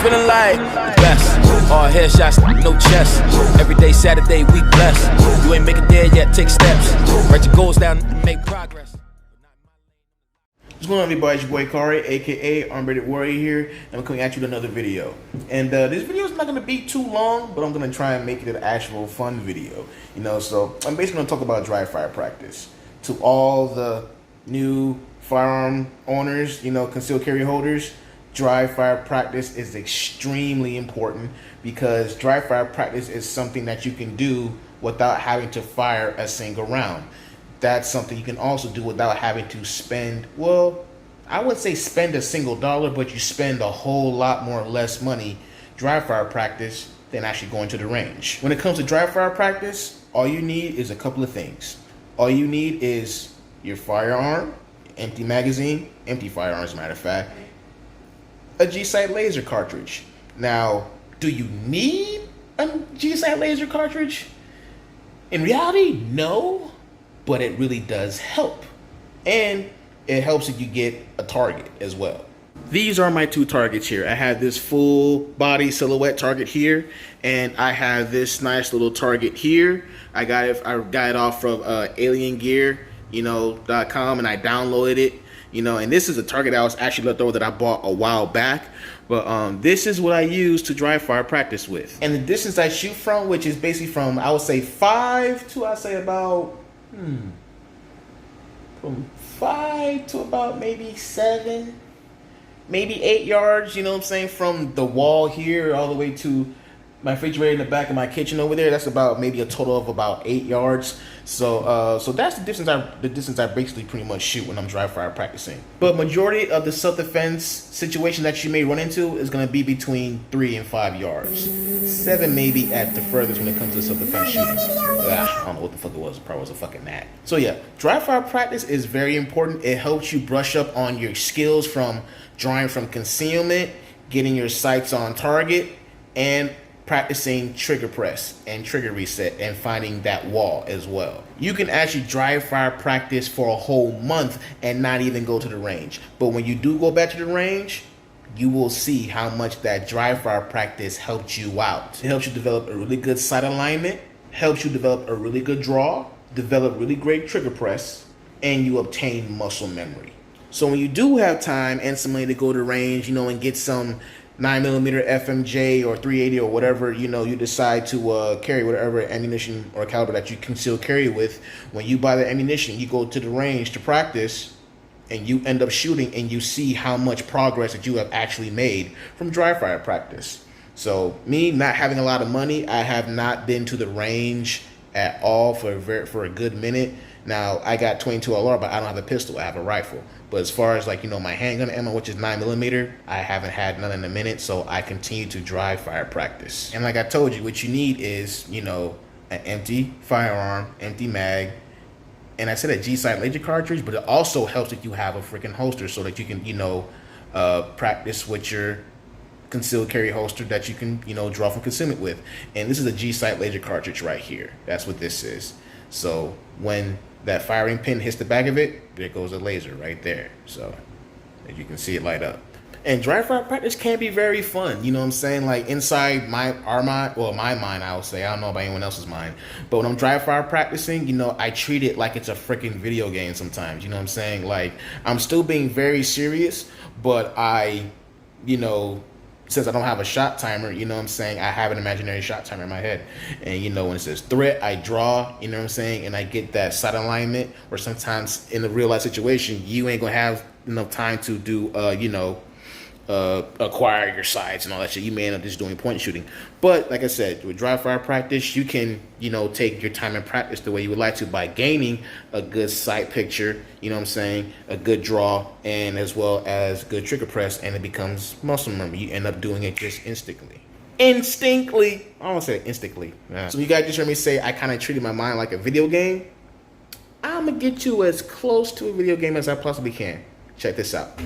feeling like best. All headshots, no chest. Every day, Saturday, we blessed. You ain't make it there yet, take steps. Write your goals down and make progress. What's going on, everybody? It's your boy Kari, aka Unrated Warrior here, and I'm coming at you with another video. And this video is not going to be too long, but I'm going to try and make it an actual fun video. You know, so I'm basically going to talk about dry fire practice. To all the new firearm owners, you know, concealed carry holders, dry fire practice is extremely important because dry fire practice is something that you can do without having to fire a single round. That's something you can also do without having to spend, well, I would say spend a single dollar, but you spend a whole lot more or less money dry fire practice than actually going to the range. When it comes to dry fire practice, all you need is a couple of things. All you need is your firearm, empty magazine, empty firearm as a matter of fact, a G-Sight laser cartridge. Now, do you need a G-Sight laser cartridge? In reality, no. But it really does help. And it helps if you get a target as well. These are my two targets here. I have this full body silhouette target here, and I have this nice little target here. I got it off from aliengear.com, and I downloaded it. You know, and this is a target I was actually left over that I bought a while back. But this is what I use to dry fire practice with. And the distance I shoot from, which is basically from, I would say 5 to, I say about, from 5 to about maybe 7, maybe 8 yards, you know what I'm saying, from the wall here all the way to my refrigerator in the back of my kitchen over there. That's about maybe a total of about 8 yards. So that's the distance I basically pretty much shoot when I'm dry fire practicing. But majority of the self-defense situation that you may run into is going to be between 3 and 5 yards. 7 maybe at the furthest when it comes to self-defense shooting. I don't know what the fuck it was. It probably was a fucking gnat. So yeah, dry fire practice is very important. It helps you brush up on your skills from drawing from concealment, getting your sights on target, and practicing trigger press and trigger reset and finding that wall as well. You can actually dry fire practice for a whole month and not even go to the range. But when you do go back to the range, you will see how much that dry fire practice helped you out. It helps you develop a really good sight alignment, helps you develop a really good draw, develop really great trigger press, and you obtain muscle memory. So when you do have time and some money to go to range, you know, and get some 9mm FMJ or 380 or whatever, you know, you decide to carry whatever ammunition or caliber that you conceal carry with. When you buy the ammunition, you go to the range to practice, and you end up shooting, and you see how much progress that you have actually made from dry fire practice. So me not having a lot of money, I have not been to the range at all for a good minute. Now I got 22 LR, but I don't have a pistol. I have a rifle. But as far as, like, you know, my handgun ammo, which is 9mm, I haven't had none in a minute, so I continue to dry fire practice. And like I told you, what you need is, you know, an empty firearm, empty mag, and I said a G-Sight laser cartridge, but it also helps if you have a freaking holster so that you can, you know, practice with your concealed carry holster that you can, you know, draw from concealment with. And this is a G-Sight laser cartridge right here. That's what this is. So when that firing pin hits the back of it, there goes a laser right there. So as you can see it light up. And dry fire practice can be very fun, you know what I'm saying? Like inside my mind, I would say, I don't know about anyone else's mind, but when I'm dry fire practicing, you know, I treat it like it's a freaking video game sometimes, you know what I'm saying? Like, I'm still being very serious, but I, you know, since I don't have a shot timer, you know what I'm saying, I have an imaginary shot timer in my head. And, you know, when it says threat, I draw, you know what I'm saying, and I get that sight alignment, or sometimes in a real life situation, you ain't gonna have enough time to do, you know, acquire your sights and all that shit. You may end up just doing point shooting. But like I said, with dry fire practice, you can, you know, take your time and practice the way you would like to by gaining a good sight picture, you know what I'm saying, a good draw, and as well as good trigger press, and it becomes muscle memory. You end up doing it just instinctly. I don't want to say instinctly. Yeah. So you guys just heard me say I kind of treated my mind like a video game. I'm going to get you as close to a video game as I possibly can. Check this out.